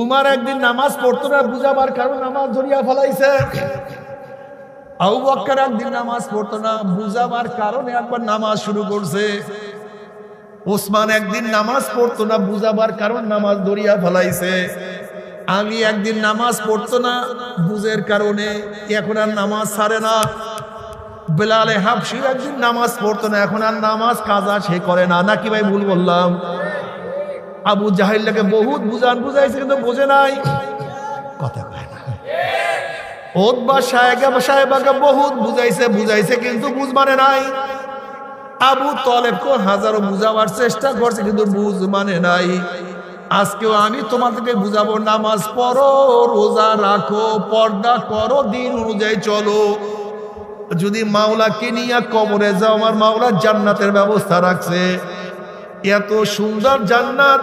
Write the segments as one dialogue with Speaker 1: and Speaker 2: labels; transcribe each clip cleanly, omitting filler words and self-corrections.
Speaker 1: উমার একদিন নামাজ পড়তো না, বুঝাবার কারণ নামাজ ধরিয়া ফেলাইছে। আবু বকর একদিন নামাজ পড়তো না, বুঝাবার কারণে একবার নামাজ শুরু করছে। ওসমান একদিন নামাজ পড়তো না, বুঝাবার কারণ নামাজ ধরিয়া ফেলাইছে। আলী একদিন নামাজ পড়তো না, বুঝের কারণে এখন আর নামাজ ছাড়ে না। বেলালে হাবশি একদিন নামাজ পড়তো না, এখন আর নামাজ কাজা সে করে না। নাকি ভাই ভুল বললাম? আবু জাহিলকে বহুত বুঝাইছে কিন্তু বোঝে নাই, কথা কয় না। ওতবা সাহেবাকে বহুত বুঝাইছে কিন্তু বুঝ মানে নাই। আবু তলেবকে হাজারো বুঝাবার চেষ্টা করছে কিন্তু বুঝ মানে নাই। আজকেও আমি তোমাদেরকে বুঝাবো, নামাজ পড়ো, রোজা রাখো, পর্দা করো, দিন অনুযায়ী চলো। যদি মাওলাকে নিয়ে কবরে যাও, আমার মাওলা জান্নাতের ব্যবস্থা রাখছে। এত সুন্দর জান্নাত,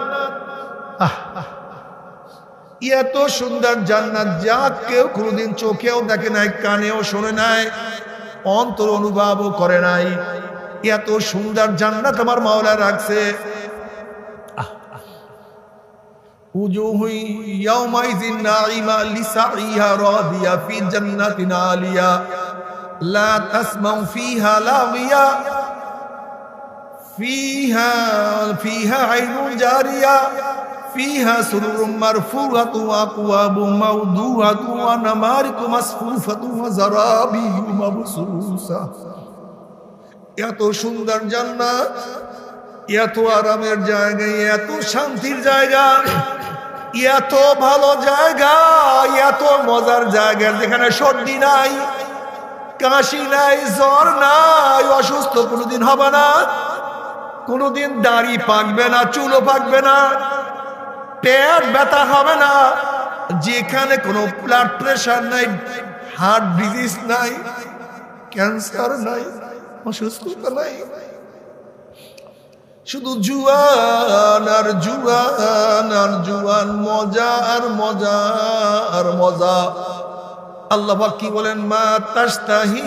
Speaker 1: এত সুন্দর জান্নাত যা কেউ কোনোদিন চোখেও দেখে নাই, কানেও শোনে নাই, অন্তর অনুভবও করে নাই। এত সুন্দর জান্নাত আমার মাওলা রাখছে। উজুহু ইয়াউমাইযিন নাঈমা লিসাইহা রাদিয়া ফি জান্নাতিন আলিয়া লা তাসমাউ ফিহা লাগিয়া ফিহা আইনুন জারিয়া ফিহা সুরুরুম মারফুআতু ওয়া আকওয়াবুম মাওদুআতু ওয়া নামারিকু মাসফুফাতু ওয়া যারাবিয়্যু মাবসুসা। এত সুন্দর জান্নাত, এত আরামের জায়গা, এত শান্তির জায়গা, এত ভালো জায়গা, এত মজার জায়গা, যেখানে সর্দি নাই, কাশি নাই, জ্বর নাই, অসুস্থ কোনোদিন হবে না, কোনোদিন দাড়ি পাকবে না, চুলও পাকবে না, পেট ব্যথা হবে না, যেখানে কোনো ব্লাড প্রেশার নাই, হার্ট ডিজিজ নাই, ক্যান্সার নাই, অসুস্থতা নাই, শুধু জুয়ান আর জুয়ান আর জুয়ান, মজা আর মজা আর মজা। আল্লাহ পাক কি বলেন? মা তাশতাহি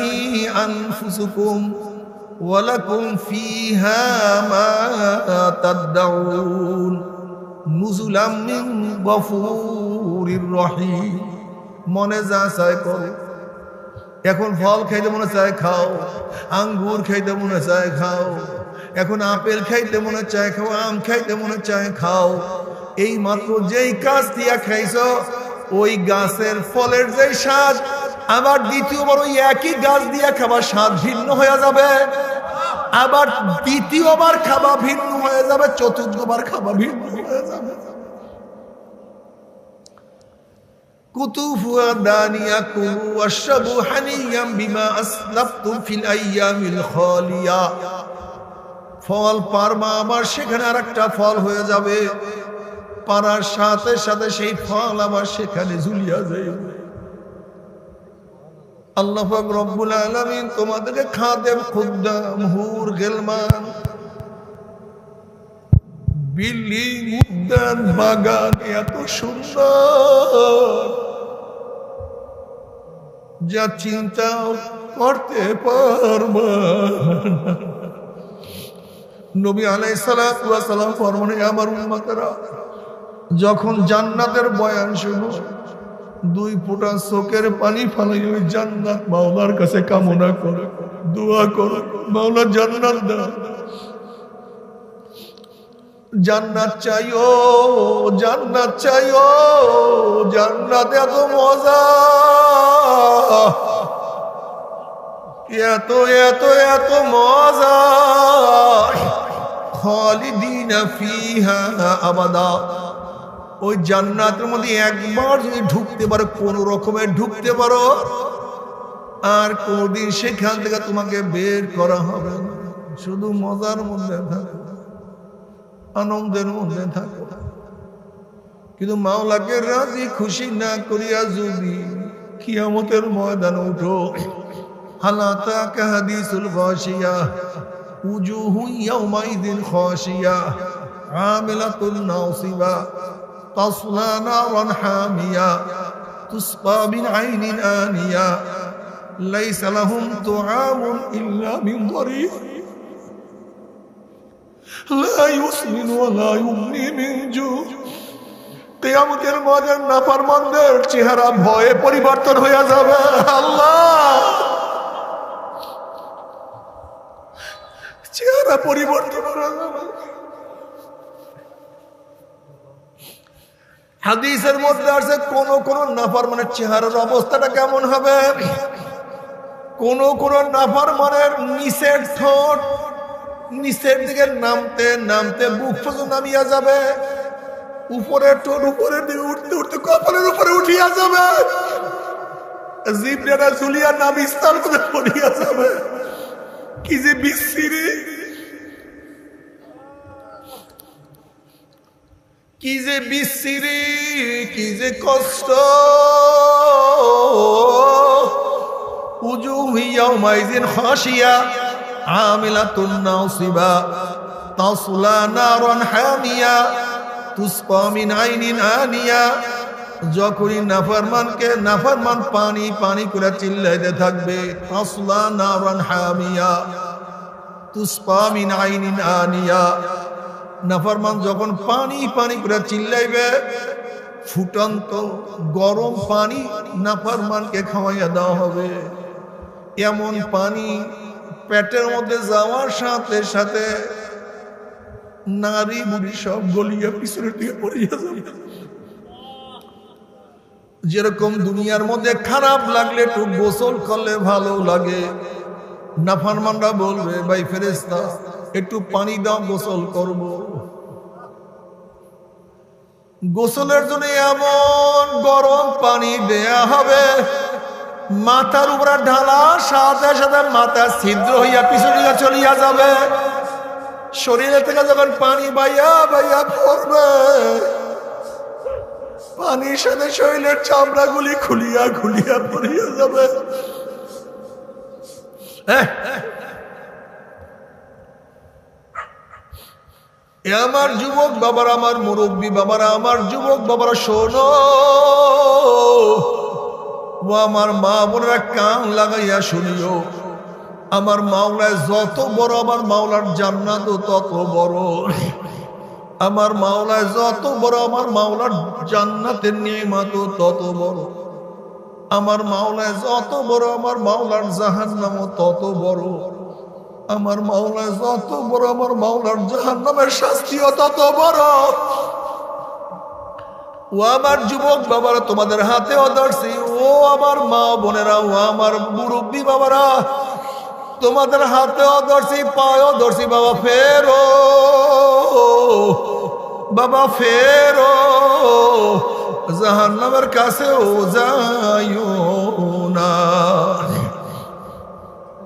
Speaker 1: আনফুসুকুম ওয়া লাকুম ফিহা মা তাদউন নুজুলাম মিন গফুরির রহিম। মনে যা চায় করো। এখন ফল খাইতে মনে চায় খাও, আঙ্গুর খাইতে মনে চায় খাও, এখন আপেল খাইতে মনে চায় খাও, আম খাইতে মনে চায় খাও। এই মাত্র যেই গাছ দিয়া খাইছো, ওই গাছের ফলের যে স্বাদ, আবার দ্বিতীয়বার ওই একই গাছ দিয়া খাবার স্বাদ ভিন্ন হয়ে যাবে, আবার দ্বিতীয়বার খাবা ভিন্ন হয়ে যাবে, চতুর্থবার খাবা ভিন্ন হয়ে যাবে। কুতুফুহা দানিয়া কুলু ওয়াশরাবু হানিয়াম বিমা আসলাফতুম ফিল আইয়ামিল খালিয়া। ফল পারবা, আবার সেখানে আরেকটা ফল হয়ে যাবে, পারার সাথে সাথে সেই ফল আবার সেখানে ঝুলিয়া যাবে। আল্লাহ পাক রব্বুল আলামিন তোমাদেরকে খাদেম, খুদ্দাম, হুর, গেলমান, বিল্ডিং, উদ্যান, বাগান এত সুন্দর যা চিন্তা করতে পারবা। নবী আলাইহিস সালাতু ওয়াস সালাম ফরমানে, আমার উম্মতেরা যখন জান্নাতের বয়ান শুনো, দুই ফোঁটা চোখের পানি ফালাই ওই জান্নাত মাওলার কাছে কামনা করো, দোয়া করো, মাওলা জান্নাত দাও, জান্নাত চাইও, জান্নাত চাইও, জান্নাত এত মজা, এত এত এত মজা, খালিদিনা ফিহা আবাদা। ওই জান্নাতের মধ্যে একবার যদি ঢুকতে পারো, কোন রকমে ঢুকতে পারো, আর কোনদিন সেখান থেকে তোমাকে বের করা হবে না। শুধু মজার মধ্যে থাকো, আনন্দের মধ্যে থাকো। কিন্তু মাওলাকে রাজি খুশি না করিয়া যদি কিয়ামতের ময়দানে উঠো, হালাতাকা হাদিসুল গাশিয়া উজুহু ইয়াউমাইযিন খাশিয়া আমিলাতুন নাসিবা তাসলা নারান হামিয়া তুসকা মিন আইনিন আনিয়া লাইসা লাহুম তুআমুন ইল্লা মিন দরিক لا يسمن ولا يغني من جوع কিয়ামতের মধ্যে নাফরমানদের চেহারা ভয়ে পরিবর্তন হয়ে যাবে। আল্লাহ, চেহারা পরিবর্তন হয়ে যাবে। হাদিসের মধ্যে আছে কোন কোন নাফরমানের চেহারার অবস্থাটা কেমন হবে। কোন কোন নাফরমানের নিচের ঠোঁট নিচের দিকে নামতে নামতে বুক পর্যন্ত নামিয়া যাবে, উপরের ঠোঁট উপরের দিকে উঠতে উঠতে কপালের উপরে উঠিয়া যাবে, জিভটা ঝুলিয়া নাভি স্থল করে পড়িয়া যাবে। কি যে বিশ্রী, কি যে বিশ্রী, কি যে কষ্ট। উজুহু ইয়াওমাইযিন খাশিয়া আমিলাতুন নাসিবা তাসলা নারান হামিয়া তুসকা মিন আইনিন আনিয়া। যখনই নাফরমানকে নাফরমান পানি পানি করে চিল্লাইতে থাকবে, তাসলা নারান হামিয়া তুসকা মিন আইনিন আনিয়া। নাফরমান যখন পানি পানি করে চিল্লাইবে, ফুটন্ত গরম পানি নাফরমানকে খাওয়াইয়া দেওয়া হবে। এমন পানি পেটের মধ্যে যাওয়ার সাথে সাথে নারী বুড়ি সব গলিয়া পিছনে দিয়ে পড়িয়া যাবে। যেরকম দুনিয়ার মধ্যে খারাপ লাগলে একটু গোসল করলে ভালো লাগে, নাফরমানরা বলবে ভাই ফেরেশতা একটু পানি দাও, গোসল করব। গোসলের জন্য এমন গরম পানি দেয়া হবে, মাথার উপরে ঢালা সাথে সাথে মাথা ছিদ্র হইয়া পিছনে চলিয়া যাবে। শরীরে থেকে যখন পানি বাইয়া বাইয়া পড়বে, পানির সাথে শরীরের চামড়া গুলি খুলিয়া খুলিয়া পড়িয়া যাবে। আমার যুবক বাবারা, আমার মুরব্বী বাবারা, আমার যুবক বাবারা শোনো, ও আমার মা বোনেরা কান লাগাইয়া শুনিও। আমার মাওলায় যত বড়, আমার মাওলার জান্নাতও তত বড়। আমার মাওলায় যত বড়, আমার মাওলার জান্নাতের নিয়ামতও তত বড়। আমার মাওলায় যত বড়, আমার মাওলার জাহান্নামও তত বড়। আমার মাওলায় যত বড়, আমার মাওলার জাহান্নামের শাস্তিও তত বড়। ও আমার যুবক বাবারা, তোমাদের হাতেও ধরছি। ও আমার মা বোনেরা, ও আমার মুরব্বী বাবারা, তোমাদের হাতেও ধরছি, পায়েও ধরছি। বাবা ফেরো, বাবা ফেরো, জাহান্নামের কাছেও যাইও না।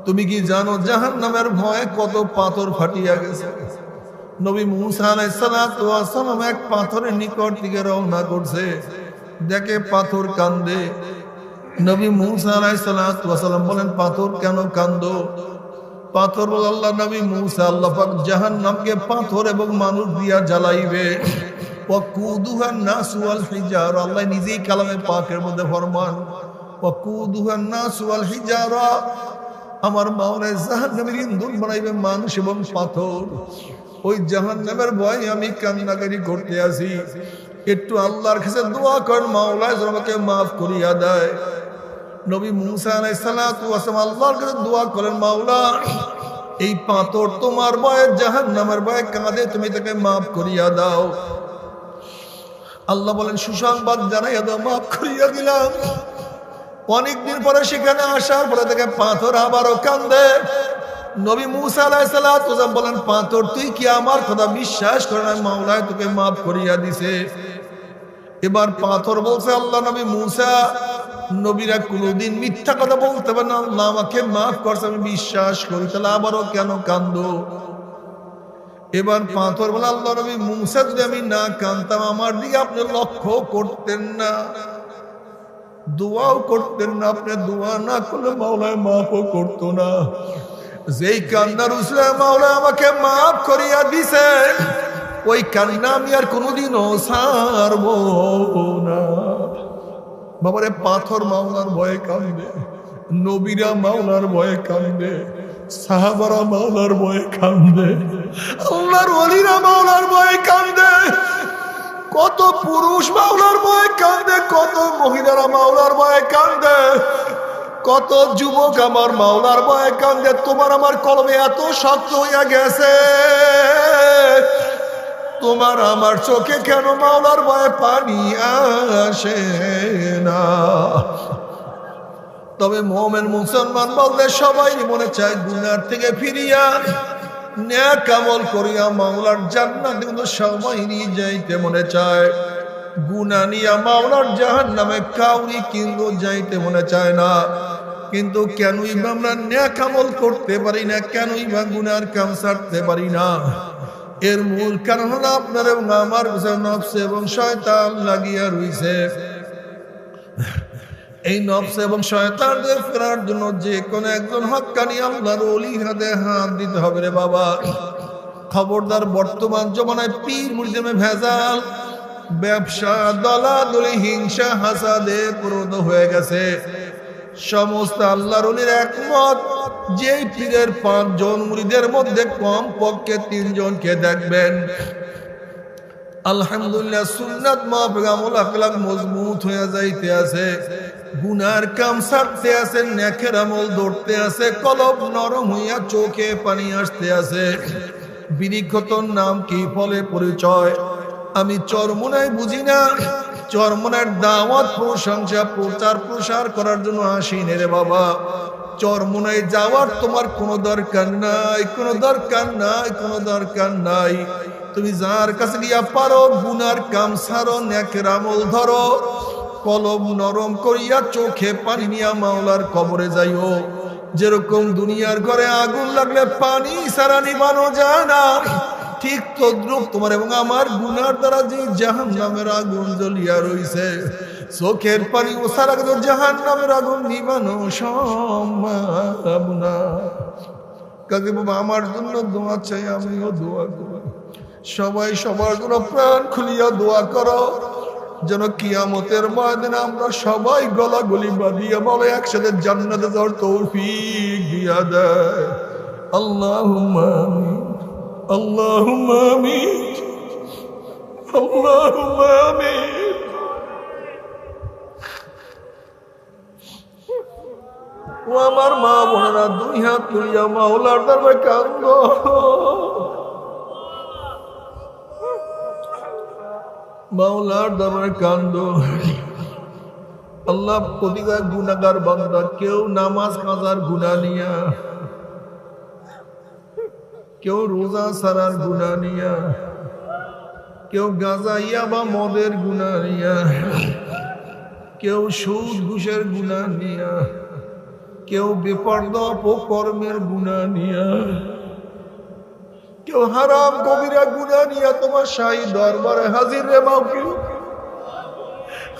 Speaker 1: তুমি কি জানো জাহান্নামের ভয়ে কত পাথর ফাটিয়া গেছে? নবী মুসা আলাইহিস সালাম এক পাথরের নিকট দিকে রওনা করছে, দেখে পাথর কান্দে। নবী মুসা আলাইহিস সালাম বলেন, পাথর কেন কান্দো? পাথর বলে, আল্লাহ নবী মুসা, আল্লাহ পাক জাহান্নামকে পাথর এবং মানুষ দিয়া জ্বালাইবে। ওয়াকুদুহান নাসু ওয়াল হিজারা, আল্লাহ নিজেই কালামে পাকের মধ্যে ফরমান, ওয়াকুদুহান নাসু ওয়াল হিজারা। আমার মাওলানা জাহান্নামের ইন্ধন বানাইবে মানুষ এবং পাথর। ওই জাহান্নামের ভয়ে আমি কান্নাকারি করতে আসি। একটু আল্লাহর কাছে দোয়া করেন, মাওলা যেন আমাকে মাফ করিয়া দেয়। নবী মুসা আলাইহিস সালাম আল্লাহর কাছে দোয়া করেন, মাওলা এই পাথর তোমার ভয়ে জাহান্নামের ভয়ে কাঁদে, তুমি তাকে মাফ করিয়া দাও। আল্লাহ বলেন, সুসংবাদ জানাইয়া দাও, মাফ করিয়া দিলাম। অনেকদিন পরে সেখানে আসার পরে থেকে পাথর আবারও কান্দে। নবী মুসা আলাইহিস সালাম বলেন, পাথর তুই কি আমার কথা বিশ্বাস করে না? মাওলায় তোকে মাফ করিয়া দিছে। এবার পাথর বলছে, আল্লাহ নবী মুসা, নবীরা কোনদিন মিথ্যা কথা বলতে পারে না, আল্লাহ আমাকে মাফ করছে, আমি বিশ্বাস করি, তাহলে আবারও কেন কান্দো? এবার পাথর বলে, আল্লাহ নবী মুসা, যদি আমি না কান্দতাম আমার দিকে আপনি লক্ষ্য করতেন না, দোয়াও করতেন না। আপনি দোয়া না করলে মাওলায় মাফও করতো না। যেই কান্নার উসলে মাওলা আমাকে মাফ করিয়া দিছে, ওই কান্না আমি আর কোনোদিনও ছাড়বো না। বাবারে, পাথর মাওলার ভয়ে কান্দে, নবীরা মাওলার ভয়ে কান্দে, সাহাবারা মাওলার ভয়ে কান্দে, আল্লাহর ওলিরা মাওলার ভয়ে কান্দে। কত পুরুষ মাওলার ভয়ে কান্দে, কত মহিলারা মাওলার ভয়ে কান্দে, কত যুবক আমার মাওলার ভয়ে কান্দে। তোমার আমার কলমে এত শক্ত হইয়া গেছে, তোমার আমার চোখে কেন মাওলার ভয়ে পানি আসে না? তবে মুমিন মুসলমান বলতে সবাই মনে চায় গুনার থেকে ফিরিয়া নেক আমল করিয়া মাওলার জান্নাতে কিন্তু সবাই নিয়ে যাইতে মনে চায়। গুনাহ নিয়া মাওলার জাহান্নামে কাউরি কিন্তু যাইতে মনে চায় না। কিন্তু কেনই বা আমরা নেক আমল করতে পারি না, কেনই বা গুনার কাম ছাড়তে পারি না? এর মূল কারণ হলো আপনার এবং আমার নফস এবং শয়তান লাগিয়া রইছে। এই নফস এবং শয়তানদের ফেরার জন্য যে কোন একজন হক্কানি আল্লাহর ওলি হাতে হাত দিতে হবে রে বাবা। খবরদার, বর্তমান জমানায় পীর মুরিদে ভেজাল, ব্যবসা, দলাদলি, হিংসা, হাসাদে প্রবৃত্ত হয়ে গেছে। সমস্ত আল্লাহর ওলির একমত, যে পীরের 5 জন মুরিদের মধ্যে কম পক্ষে 3 জনকে দেখবেন আলহামদুলিল্লাহ সুন্নাত মাফিক আমল আখলাক মজবুত হয়ে যাইতে আছে, গুনার কাম ছাড়তে আছে, নেকের আমল ধরতে আছে, কলব নরম হইয়া চোখে পানি আসতে আছে। বিরিক্ষতর নাম কি, ফলে পরিচয়। আমি চরমোনাই বুঝি না, চরমোনার দাওয়াত প্রশংসা প্রচার প্রসার করার জন্য আসিনি রে বাবা। চরমোনায় যাওয়ার তোমার কোনো দরকার নাই, কোনো দরকার নাই, কোনো দরকার নাই। তুমি যার কাছে গিয়া পারো গুনার কাম ছাড়ো, নেকের আমল ধরো, কলম নরম করিয়া চোখে পানি নিয়া মাওলার কবরে যাইও। যেরকম দুনিয়ার ঘরে আগুন লাগলে পানি ছাড়া নিভানো যায় না, ঠিক তদ্রুপ তোমার এবং আমার গুনার দ্বারা যে জাহান্নামের আগুন জ্বলিয়া রইছে, চোখের পানি ও ছাড়া কিন্তু জাহান্নামের আগুন নিভানো সম্ভব না। কাকে বাবা আমার জন্য দোয়া চাই, আমিও দোয়া করি। সবাই সবার জন্য প্রাণ খুলিয়া দোয়া করো, যেন কিয়ামতের ময়দানে আমরা সবাই গলাগলি বাঁধিয়া বলে একসাথে জান্নাতে যাওয়ার তৌফিক দিয়া দেয়। আল্লাহুম্মা আমিন, আল্লাহুম্মা আমিন, আল্লাহুম্মা আমিন। ও আমার মা বোনেরা, 2 হাত তুলিয়া মাওলার দরবারে কান্দো। মাওলার দরবারে কান্দো। আল্লাহ প্রতিটা গুনাহগার বান্দা, কেউ নামাজ কাজার গুনাহ নিয়া, কেউ রোজা ছাড়ার গুনাহ নিয়া, কেউ গাঁজা ইয়াবা মদের গুনাহ নিয়া, কেউ সুদ ঘুষের গুনাহ নিয়া, কেউ বেপরদা অপকর্মের গুনাহ নিয়া, কেউ হারাম কবিরা গুনাহ নিয়া তোমার শাহী দরবারে হাজির রে মাওকি।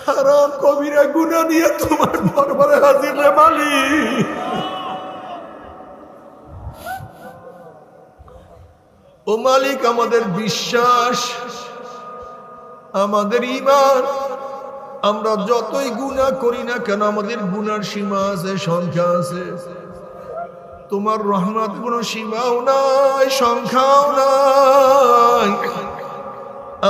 Speaker 1: হারাম কবিরা গুনাহ নিয়া তোমার দরবারে হাজির রে মালিক। ও মালিক, আমাদের বিশ্বাস, আমাদের ঈমান, আমরা যতই গুনাহ করি না কেন আমাদের গুনার সীমা আছে, সংখ্যা আছে। তোমার রহমত কোনো সীমাও নাই, সংখ্যাও নাই।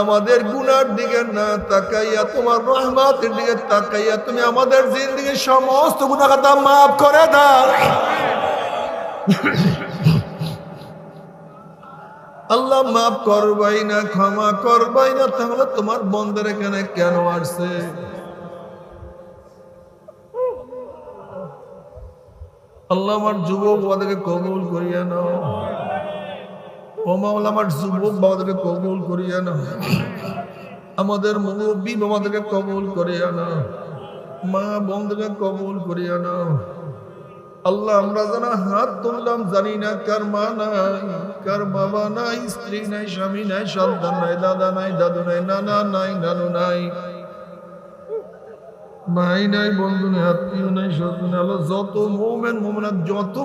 Speaker 1: আমাদের গুনার দিকে না তাকাইয়া তোমার রহমতের দিকে তাকাইয়া তুমি আমাদের জিন্দেগীর সমস্ত গুনাহ খাতা মাফ করে দাও। আল্লাহ মাফ করবাই না, ক্ষমা করবাই না, তাহলে তোমার বন্দের এখানে কেন আসছে? আল্লাহ আমার যুবক বাবাদেরকে কবুল করিয়া নাও। ও মাওলা, আমার যুবক বাবাদেরকে কবুল করিয়া নাও। আমাদের মুরব্বী বাবাদেরকে কবুল করিয়া নাও। মা বোনদেরকে কবুল করিয়া নাও। আল্লাহ, আমরা জানা হাত তুললাম, জানি না কার মা নাই, কার বাবা নাই, স্ত্রী নাই, স্বামী নাই, সন্তান নাই, দাদা নাই, দাদু নাই, নানা নাই, নানু নাই, ভাই নাই, বন্ধু নাই, আত্মীয় নাই, স্বজন নাই। আল্লাহ, যত মুমিন মুমিনাত, যত